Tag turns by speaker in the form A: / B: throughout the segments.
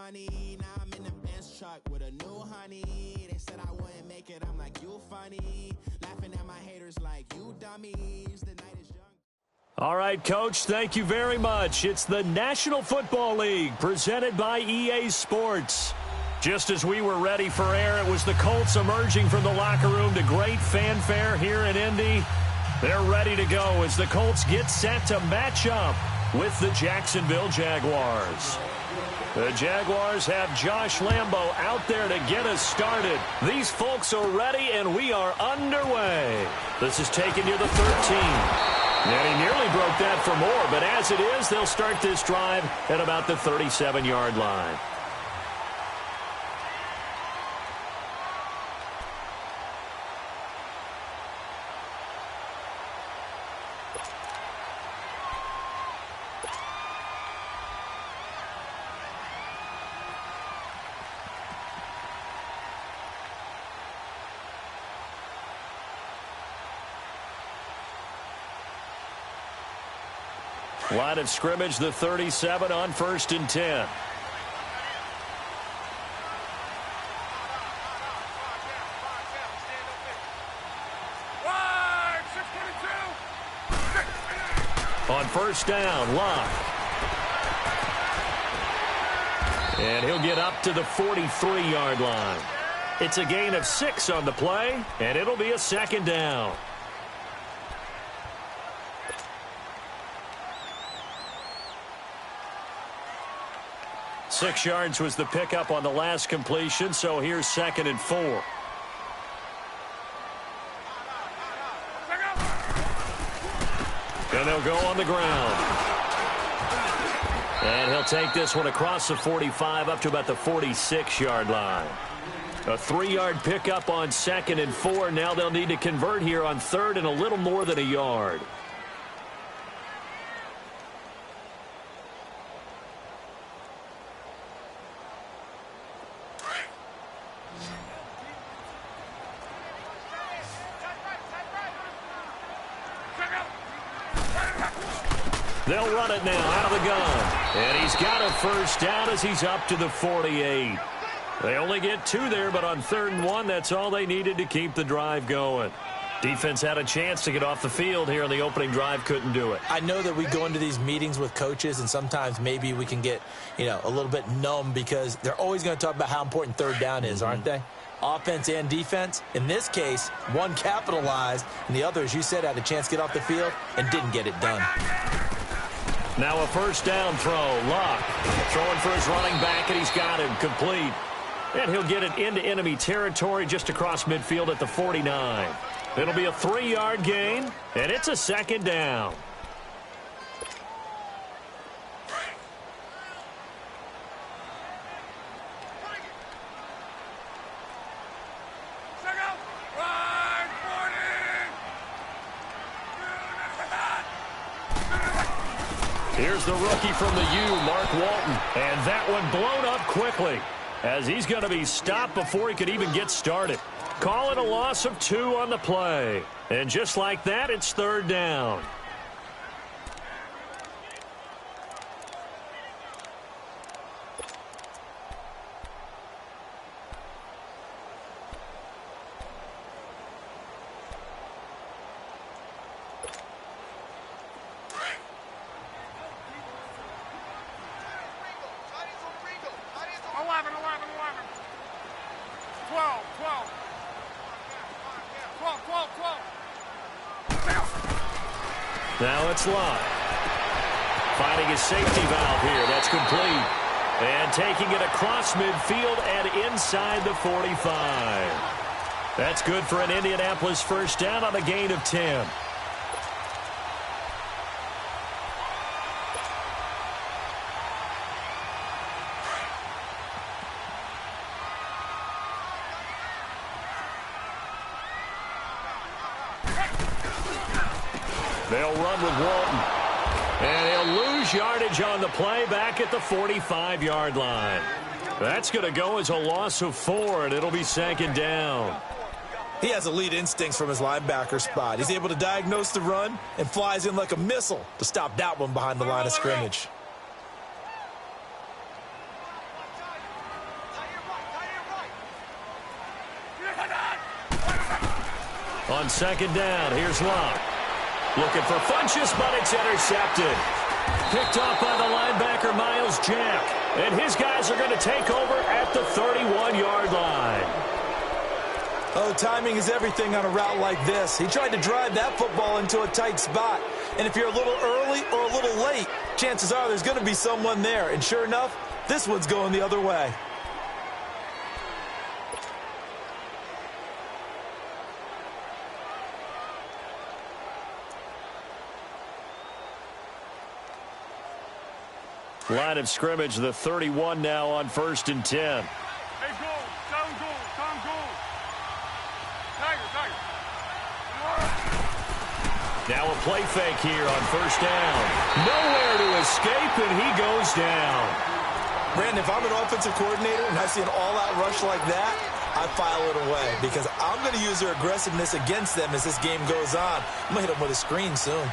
A: money. Now I'm in the Benz truck with a new honey. They said I wouldn't make it. I'm like, you funny. Laughing at my haters like, you dummies. The night is young.
B: All right, Coach, thank you very much. It's the National Football League presented by EA Sports. Just as we were ready for air, it was the Colts emerging from the locker room to great fanfare here in Indy. They're ready to go as the Colts get set to match up with the Jacksonville Jaguars. The Jaguars have Josh Lambo out there to get us started. These folks are ready, and we are underway. This is taken near the 13. And he nearly broke that for more, but as it is, they'll start this drive at about the 37-yard line. Line of scrimmage, the 37 on 1st and 10. On 1st down, Locke. And he'll get up to the 43-yard line. It's a gain of 6 on the play, and it'll be a 2nd down. Six yards was the pickup on the last completion, so here's 2nd and 4. And they'll go on the ground. And he'll take this one across the 45 up to about the 46-yard line. A 3-yard pickup on 2nd and 4. Now they'll need to convert here on 3rd and a little more than a yard. They'll run it now out of the gun. And he's got a 1st down as he's up to the 48. They only get 2 there, but on 3rd and 1, that's all they needed to keep the drive going. Defense had a chance to get off the field here on the opening drive, couldn't do it.
C: I know that we go into these meetings with coaches, and sometimes maybe we can get, a little bit numb because they're always going to talk about how important 3rd down is, aren't they? Offense and defense. In this case, one capitalized, and the other, as you said, had a chance to get off the field and didn't get it done.
B: Now a 1st down throw. Locke throwing for his running back, and he's got him complete. And he'll get it into enemy territory just across midfield at the 49. It'll be a 3-yard gain, and it's a 2nd down. Here's the rookie from the U, Mark Walton. And that one blown up quickly as he's going to be stopped before he could even get started. Call it a loss of 2 on the play. And just like that, it's 3rd down. Now it's Locke. Finding his safety valve here. That's complete. And taking it across midfield and inside the 45. That's good for an Indianapolis 1st down on a gain of 10. They'll run with Walton. And he'll lose yardage on the play back at the 45-yard line. That's going to go as a loss of 4, and it'll be 2nd down.
C: He has elite instincts from his linebacker spot. He's able to diagnose the run and flies in like a missile to stop that one behind the line of scrimmage.
B: On second down, here's Locke. Looking for Funchess, but it's intercepted. Picked off by the linebacker, Miles Jack. And his guys are going to take over at the 31-yard line.
C: Oh, timing is everything on a route like this. He tried to drive that football into a tight spot. And if you're a little early or a little late, chances are there's going to be someone there. And sure enough, this one's going the other way.
B: Line of scrimmage, the 31 now on 1st and 10.
D: Hey, goal. Down goal. Down goal. Tiger.
B: Now a play fake here on 1st down. Nowhere to escape, and he goes down.
C: Brandon, if I'm an offensive coordinator and I see an all-out rush like that, I file it away because I'm going to use their aggressiveness against them as this game goes on. I'm going to hit them with a screen soon.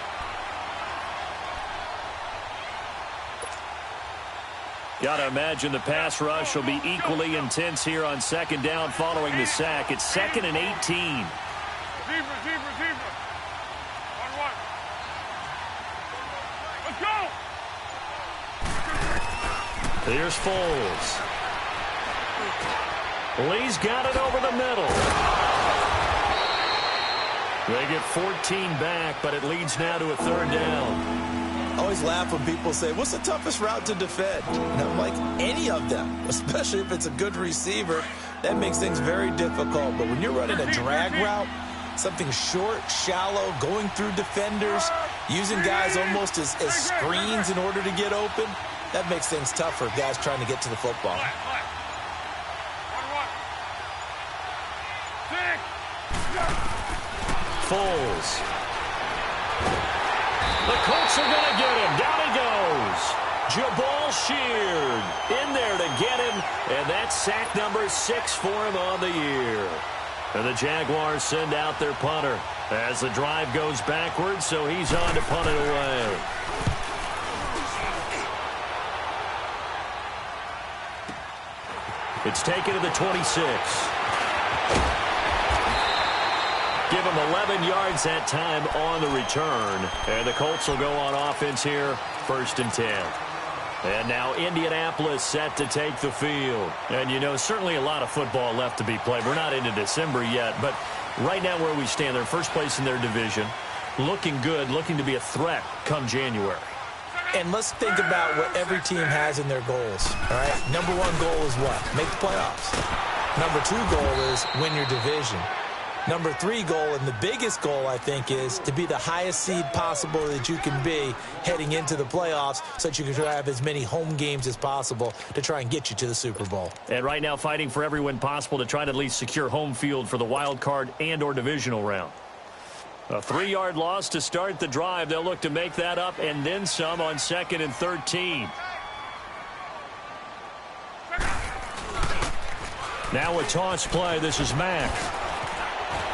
B: Got to imagine the pass rush will be equally intense here on 2nd down following the sack. It's 2nd and 18.
D: Zebra. 1-1. Let's go.
B: Here's Foles. Lee's got it over the middle. They get 14 back, but it leads now to a 3rd down.
C: I always laugh when people say, what's the toughest route to defend? And I'm like, any of them, especially if it's a good receiver. That makes things very difficult. But when you're running a drag route, something short, shallow, going through defenders, using guys almost as screens in order to get open, that makes things tough for guys trying to get to the football.
D: 1-1.
B: Foles. The Colts are going to get him. Down he goes. Jabal Sheard in there to get him, and that's sack number 6 for him on the year. And the Jaguars send out their punter as the drive goes backwards, so he's on to punt it away. It's taken to the 26. Give him 11 yards that time on the return. And the Colts will go on offense here, 1st and 10. And now Indianapolis set to take the field. And, you know, certainly a lot of football left to be played. We're not into December yet, but right now where we stand, they're first place in their division. Looking good, looking to be a threat come January.
C: And let's think about what every team has in their goals, all right? Number 1 goal is what? Make the playoffs. Number 2 goal is win your division. Number 3 goal, and the biggest goal, I think, is to be the highest seed possible that you can be heading into the playoffs so that you can have as many home games as possible to try and get you to the Super Bowl.
B: And right now fighting for every win possible to try to at least secure home field for the wild card and or divisional round. A 3-yard loss to start the drive. They'll look to make that up and then some on 2nd and 13. Now a toss play. This is Mack.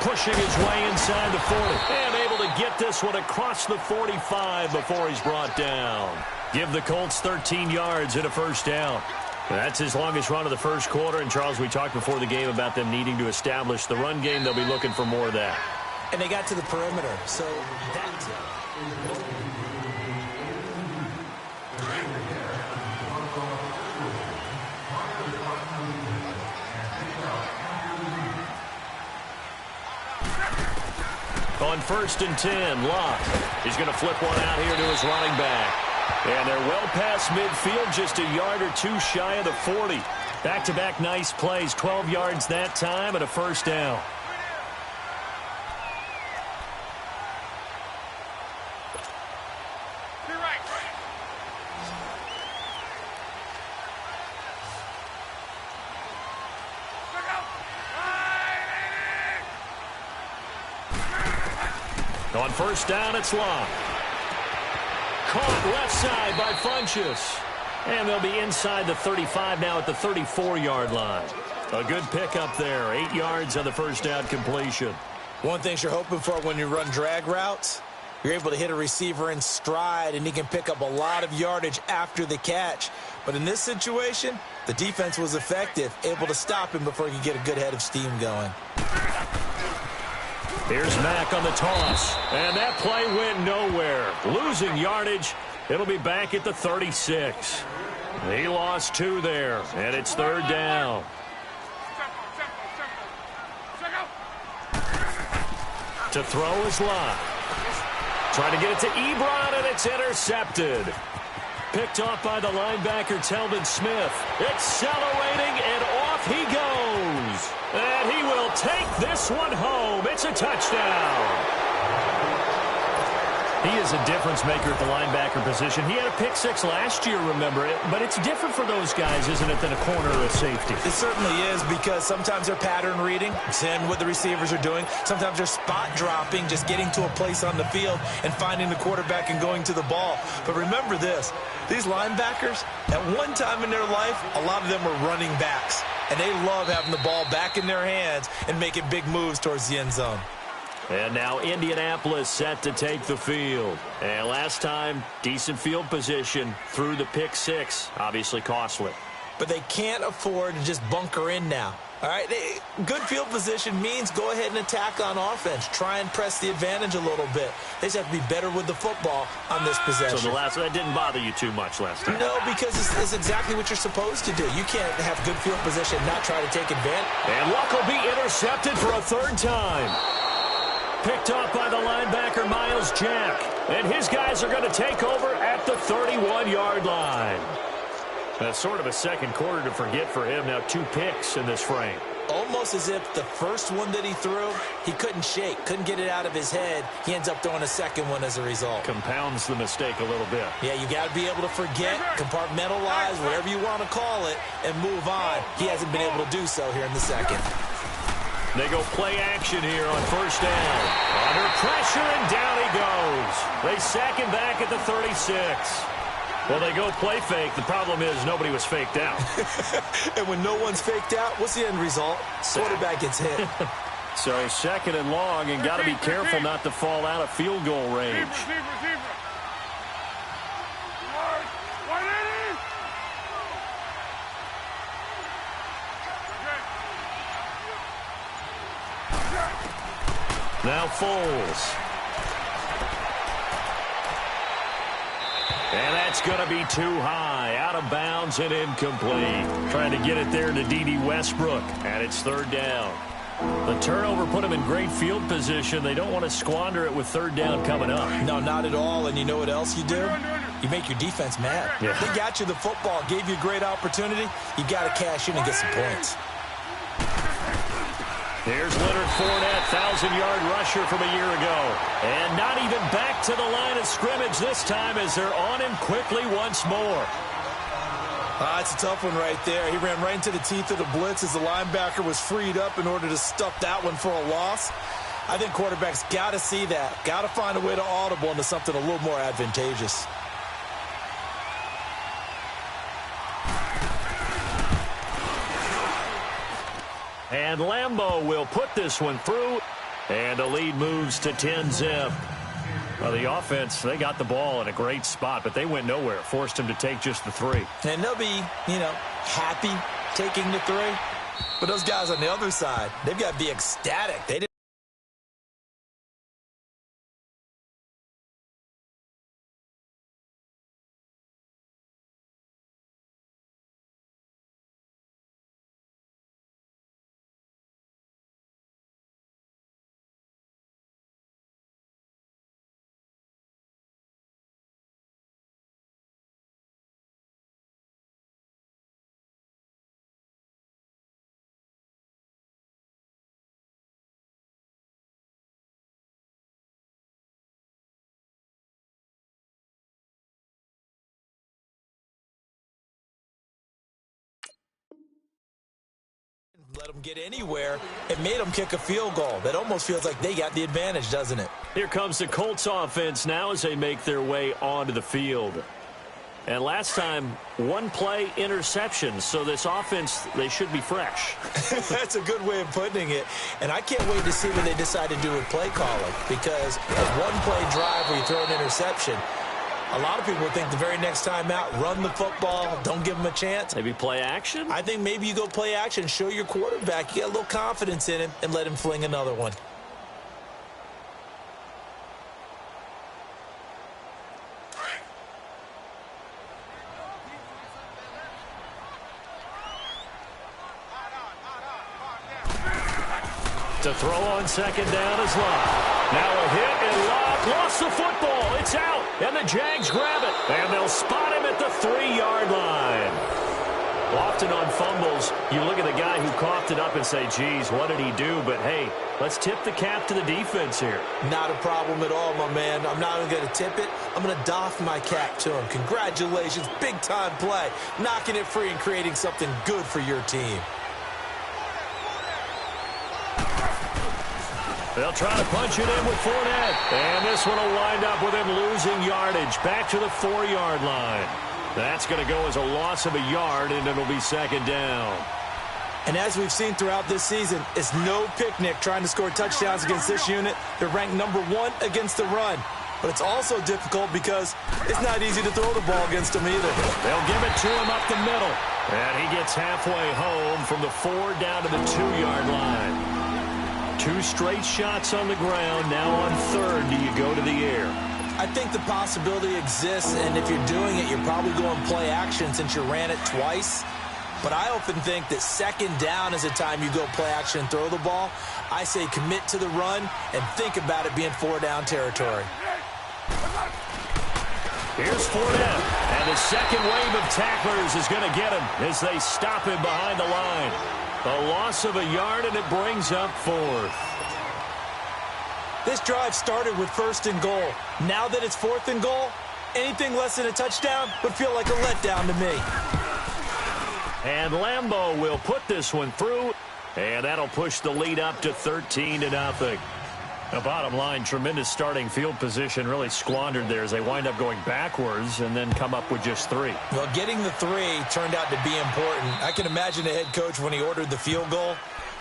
B: Pushing his way inside the 40. And able to get this one across the 45 before he's brought down. Give the Colts 13 yards and a 1st down. That's his longest run of the first quarter. And, Charles, we talked before the game about them needing to establish the run game. They'll be looking for more of that.
C: And they got to the perimeter, so that's it.
B: On 1st and 10, Locke. He's going to flip one out here to his running back. And they're well past midfield, just a yard or 2 shy of the 40. Back-to-back nice plays, 12 yards that time and a 1st down. On 1st down, it's Locke. Caught left side by Funchess. And they'll be inside the 35 now at the 34-yard line. A good pickup there. 8 yards on the 1st down completion.
C: One thing you're hoping for when you run drag routes, you're able to hit a receiver in stride, and he can pick up a lot of yardage after the catch. But in this situation, the defense was effective, able to stop him before he could get a good head of steam going.
B: Here's Mack on the toss. And that play went nowhere. Losing yardage. It'll be back at the 36. He lost 2 there, and it's 3rd down. To throw is Lott. Trying to get it to Ebron, and it's intercepted. Picked off by the linebacker, Telvin Smith. Accelerating, and off he goes. And he will take this one home. It's a touchdown. He is a difference maker at the linebacker position. He had a pick 6 last year, remember it. But it's different for those guys, isn't it, than a corner or a safety?
C: It certainly is, because sometimes they're pattern reading, seeing what the receivers are doing. Sometimes they're spot dropping, just getting to a place on the field and finding the quarterback and going to the ball. But remember this, these linebackers, at one time in their life, a lot of them were running backs. And they love having the ball back in their hands and making big moves towards the end zone.
B: And now Indianapolis set to take the field. And last time, decent field position through the pick 6. Obviously costly.
C: But they can't afford to just bunker in now. All right, good field position means go ahead and attack on offense. Try and press the advantage a little bit. They just have to be better with the football on this possession.
B: So that didn't bother you too much last time?
C: No, because it's exactly what you're supposed to do. You can't have good field position and not try to take advantage.
B: And Luck will be intercepted for a 3rd time. Picked off by the linebacker, Miles Jack. And his guys are going to take over at the 31-yard line. That's sort of a second quarter to forget for him. Now 2 picks in this frame.
C: Almost as if the first one that he threw, he couldn't shake, couldn't get it out of his head. He ends up throwing a second one as a result.
B: Compounds the mistake a little bit.
C: Yeah, you got to be able to forget, compartmentalize, whatever you want to call it, and move on. He hasn't been able to do so here in the second.
B: They go play action here on 1st down. Under pressure, and down he goes. They sack him back at the 36. Well, they go play fake. The problem is nobody was faked out.
C: And when no one's faked out, what's the end result? Quarterback gets hit.
B: So 2nd and long, and got to be careful not to fall out of field goal range. Now Foles. And that's going to be too high. Out of bounds and incomplete. Trying to get it there to D.D. Westbrook. And it's 3rd down. The turnover put them in great field position. They don't want to squander it with 3rd down coming up.
C: No, not at all. And you know what else you do? You make your defense mad.
B: Yeah.
C: They got you the football, gave you a great opportunity. You got to cash in and get some points.
B: Here's Leonard Fournette, 1,000-yard rusher from a year ago. And not even back to the line of scrimmage this time as they're on him quickly once more.
C: That's a tough one right there. He ran right into the teeth of the blitz as the linebacker was freed up in order to stuff that one for a loss. I think quarterbacks got to see that. Got to find a way to audible into something a little more advantageous.
B: And Lambeau will put this one through. And the lead moves to 10-zip. Well, the offense, they got the ball in a great spot, but they went nowhere. Forced him to take just the 3.
C: And they'll be, happy taking the 3. But those guys on the other side, they've got to be ecstatic. They didn't. Let them get anywhere. It made them kick a field goal. That almost feels like they got the advantage, doesn't it?
B: Here comes the Colts offense now as they make their way onto the field. And last time, 1 play interception. So this offense, they should be fresh.
C: That's a good way of putting it. And I can't wait to see what they decide to do with play calling. Because a 1-play drive where you throw an interception, a lot of people think the very next time out, run the football, don't give them a chance.
B: Maybe play action?
C: I think maybe you go play action, show your quarterback, you get a little confidence in him, and let him fling another one.
B: To throw on second down is Locke. Now a hit, and Locke lost the football. It's out, and the Jags grab it. And they'll spot him at the 3-yard line. Often on fumbles, you look at the guy who coughed it up and say, geez, what did he do? But, hey, let's tip the cap to the defense here.
C: Not a problem at all, my man. I'm not even going to tip it. I'm going to doff my cap to him. Congratulations, big-time play. Knocking it free and creating something good for your team.
B: They'll try to punch it in with Fournette. And this one will wind up with him losing yardage. Back to the 4-yard line. That's going to go as a loss of a yard, and it'll be second down.
C: And as we've seen throughout this season, it's no picnic trying to score touchdowns against this unit. They're ranked #1 against the run. But it's also difficult because it's not easy to throw the ball against them either.
B: They'll give it to him up the middle. And he gets halfway home from the 4 down to the 2-yard line. 2 straight shots on the ground. Now on 3rd, do you go to the air?
C: I think the possibility exists, and if you're doing it, you're probably going play action since you ran it twice. But I often think that second down is the time you go play action and throw the ball. I say commit to the run and think about it being 4-down territory.
B: Here's Fournette, and the second wave of tacklers is going to get him as they stop him behind the line. A loss of a yard, and it brings up 4th.
C: This drive started with 1st and goal. Now that it's 4th and goal, anything less than a touchdown would feel like a letdown to me.
B: And Lambeau will put this one through, and that'll push the lead up to 13-0. The bottom line, tremendous starting field position, really squandered there as they wind up going backwards and then come up with just 3.
C: Well, getting the 3 turned out to be important. I can imagine the head coach when he ordered the field goal.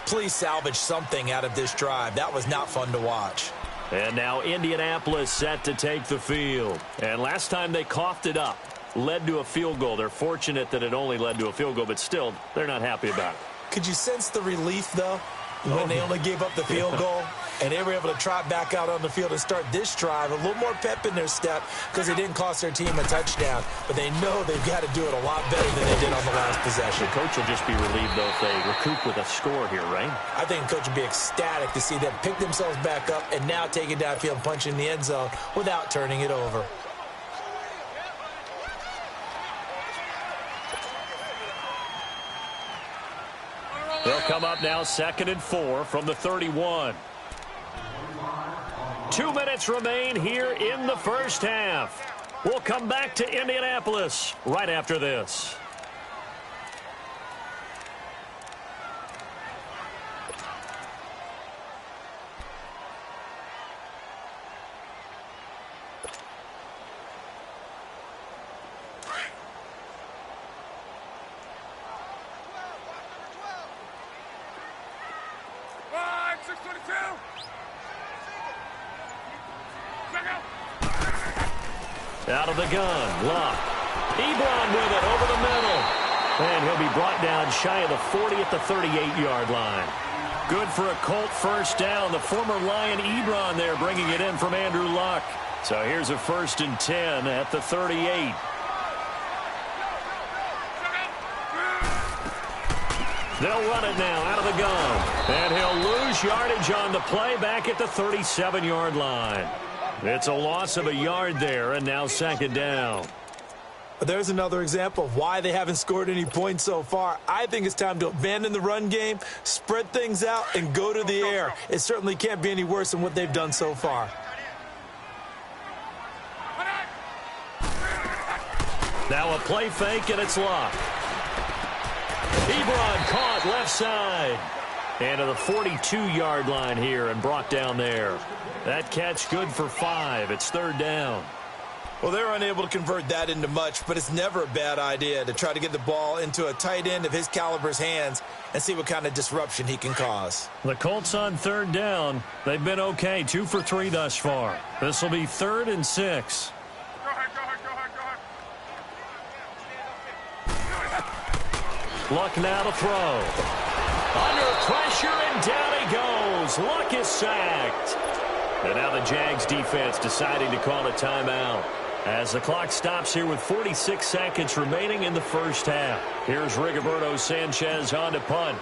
C: Please salvage something out of this drive. That was not fun to watch.
B: And now Indianapolis set to take the field. And last time they coughed it up, led to a field goal. They're fortunate that it only led to a field goal, but still, they're not happy about it.
C: Could you sense the relief, though, when they only gave up the field goal? And they were able to trot back out on the field and start this drive. A little more pep in their step because it didn't cost their team a touchdown. But they know they've got to do it a lot better than they did on the last possession.
B: The coach will just be relieved, though, if they recoup with a score here, right?
C: I think the coach will be ecstatic to see them pick themselves back up and now take it downfield and punch in the end zone without turning it over.
B: They'll come up now 2nd and 4 from the 31. 2 minutes remain here in the first half. We'll come back to Indianapolis right after this. Out of the gun, Locke. Ebron with it over the middle. And he'll be brought down shy of the 40 at the 38-yard line. Good for a Colt first down. The former Lion Ebron there bringing it in from Andrew Luck. So here's a 1st and 10 at the 38. They'll run it now out of the gun. And he'll lose yardage on the play back at the 37-yard line. It's a loss of a yard there, and now 2nd down.
C: There's another example of why they haven't scored any points so far. I think it's time to abandon the run game, spread things out, and go to the air. It certainly can't be any worse than what they've done so far.
B: Now a play fake, and it's Locke. Ebron caught left side. And to the 42-yard line here and brought down there. That catch good for 5. It's 3rd down.
C: Well, they're unable to convert that into much, but it's never a bad idea to try to get the ball into a tight end of his caliber's hands and see what kind of disruption he can cause.
B: The Colts on 3rd down. They've been okay, 2 for 3 thus far. This will be 3rd and 6.
D: Go ahead.
B: Luck now to throw. Under pressure, and down he goes. Luck is sacked. And now the Jags defense deciding to call a timeout as the clock stops here with 46 seconds remaining in the first half. Here's Rigoberto Sanchez on to punt.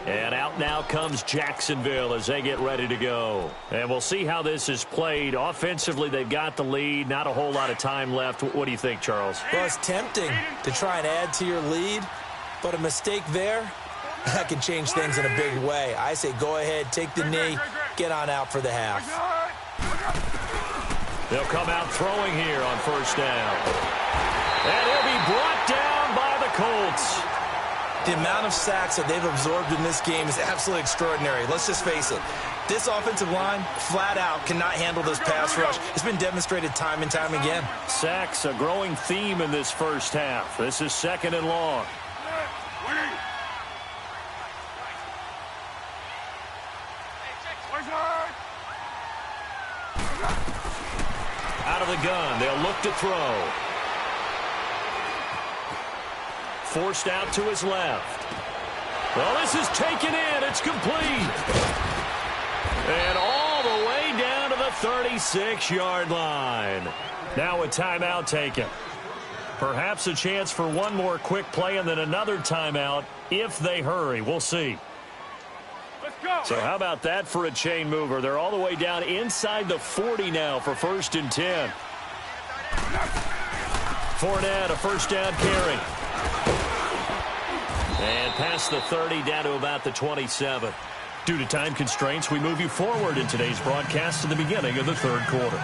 B: And out now comes Jacksonville as they get ready to go. And we'll see how this is played. Offensively, they've got the lead. Not a whole lot of time left. What do you think, Charles?
C: Well, it's tempting to try and add to your lead, but a mistake there, that can change things in a big way. I say go ahead, take the knee, get on out for the half.
B: They'll come out throwing here on first down. And he'll be brought down by the Colts.
C: The amount of sacks that they've absorbed in this game is absolutely extraordinary. Let's just face it. This offensive line, flat out, cannot handle this pass rush. It's been demonstrated time and time again.
B: Sacks, a growing theme in this first half. This is second and long. Out of the gun, they'll look to throw. Forced out to his left. Well, this is taken in. It's complete. And all the way down to the 36-yard line. Now a timeout taken. Perhaps a chance for one more quick play and then another timeout if they hurry. We'll see.
D: Let's go.
B: So how about that for a chain mover? They're all the way down inside the 40 now for 1st and 10. Fournette, a first down carry. And past the 30, down to about the 27. Due to time constraints, we move you forward in today's broadcast to the beginning of the third quarter.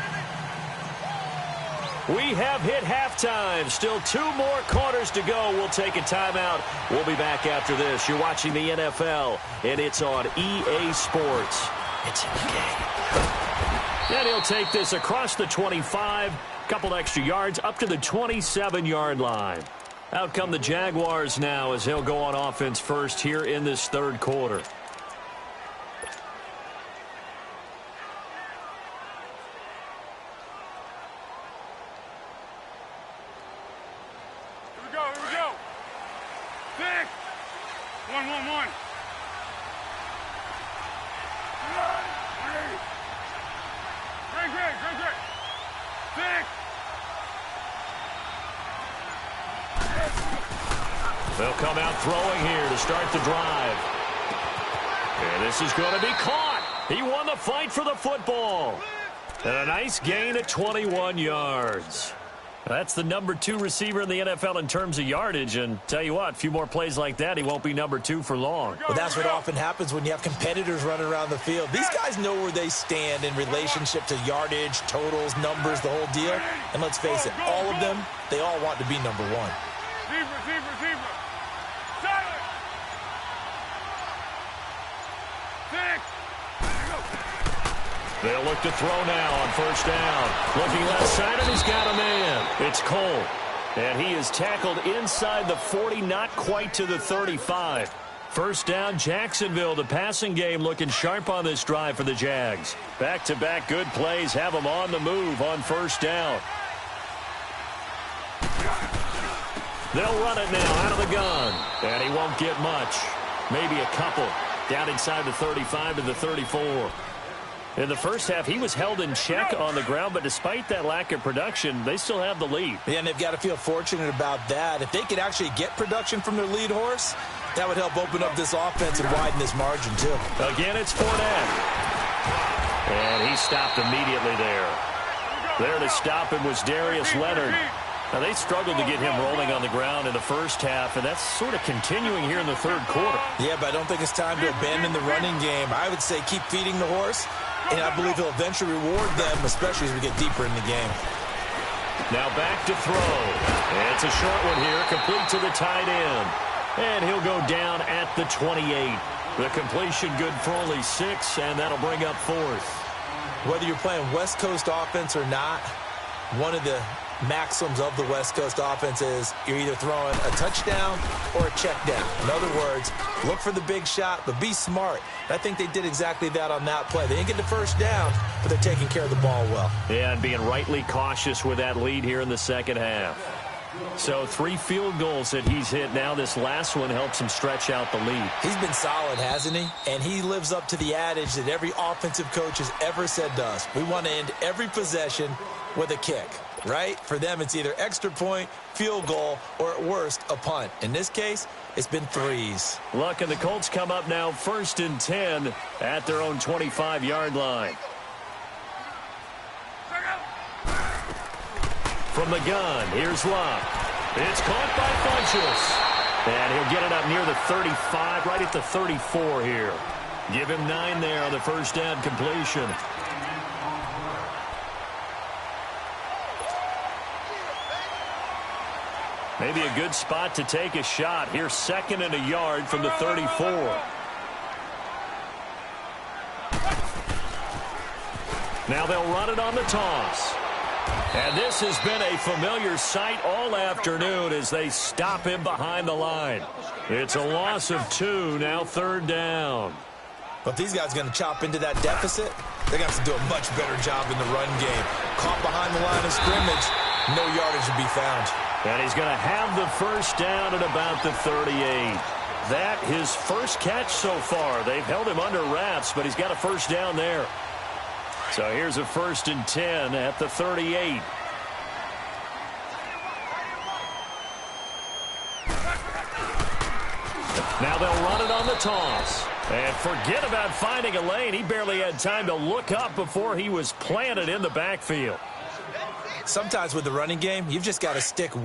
B: We have hit halftime. Still 2 more quarters to go. We'll take a timeout. We'll be back after this. You're watching the NFL, and it's on EA Sports. It's in the game. And he'll take this across the 25, couple extra yards, up to the 27-yard line. Out come the Jaguars now as they'll go on offense first here in this third quarter.
D: Here we go. 6. 1. Great. 6.
B: They'll come out throwing here to start the drive. And this is going to be caught. He won the fight for the football. And a nice gain at 21 yards. That's the number 2 receiver in the NFL in terms of yardage. And tell you what, a few more plays like that, he won't be number 2 for long.
C: Well, that's what often happens when you have competitors running around the field. These guys know where they stand in relationship to yardage, totals, numbers, the whole deal. And let's face it, all of them, they all want to be number 1.
D: Receiver. Silent. 6.
B: They'll look to throw now on first down. Looking left side, and he's got a man. It's Cole. And he is tackled inside the 40, not quite to the 35. First down, Jacksonville. The passing game looking sharp on this drive for the Jags. Back-to-back good plays have them on the move on first down. They'll run it now out of the gun. And he won't get much. Maybe a couple. Down inside the 35 to the 34. In the first half, he was held in check on the ground, but despite that lack of production, they still have the lead.
C: Yeah, and they've got to feel fortunate about that. If they could actually get production from their lead horse, that would help open up this offense and widen this margin, too.
B: Again, it's Fournette. And he stopped immediately there. There to stop him was Darius Leonard. Now, they struggled to get him rolling on the ground in the first half, and that's sort of continuing here in the third quarter.
C: Yeah, but I don't think it's time to abandon the running game. I would say keep feeding the horse, and I believe he'll eventually reward them, especially as we get deeper in the game.
B: Now back to throw. And it's a short one here, complete to the tight end. And he'll go down at the 28. The completion good for only 6, and that'll bring up 4th.
C: Whether you're playing West Coast offense or not, one of the maxims of the West Coast offense is you're either throwing a touchdown or a check down. In other words, look for the big shot, but be smart. I think they did exactly that on that play. They didn't get the first down, but they're taking care of the ball well.
B: Yeah, and being rightly cautious with that lead here in the second half. So 3 field goals that he's hit now. This last one helps him stretch out the lead.
C: He's been solid, hasn't he? And he lives up to the adage that every offensive coach has ever said to us. We want to end every possession with a kick. right? For them, it's either extra point, field goal, or at worst, a punt. In this case, it's been threes.
B: Look, and the Colts come up now 1st and 10 at their own 25-yard line. From the gun, here's Love. It's caught by Funchess. And he'll get it up near the 35, right at the 34 here. Give him 9 there on the first down completion. Maybe a good spot to take a shot. Here's 2nd and a yard from the 34. Now they'll run it on the toss. And this has been a familiar sight all afternoon as they stop him behind the line. It's a loss of 2, now 3rd down.
C: But if these guys are going to chop into that deficit, they're going to have to do a much better job in the run game. Caught behind the line of scrimmage, no yardage to be found.
B: And he's going to have the first down at about the 38. That his first catch so far. They've held him under wraps, but he's got a first down there. So here's a 1st and 10 at the 38. Now they'll run it on the toss. And forget about finding a lane. He barely had time to look up before he was planted in the backfield.
C: Sometimes with the running game, you've just got to stick with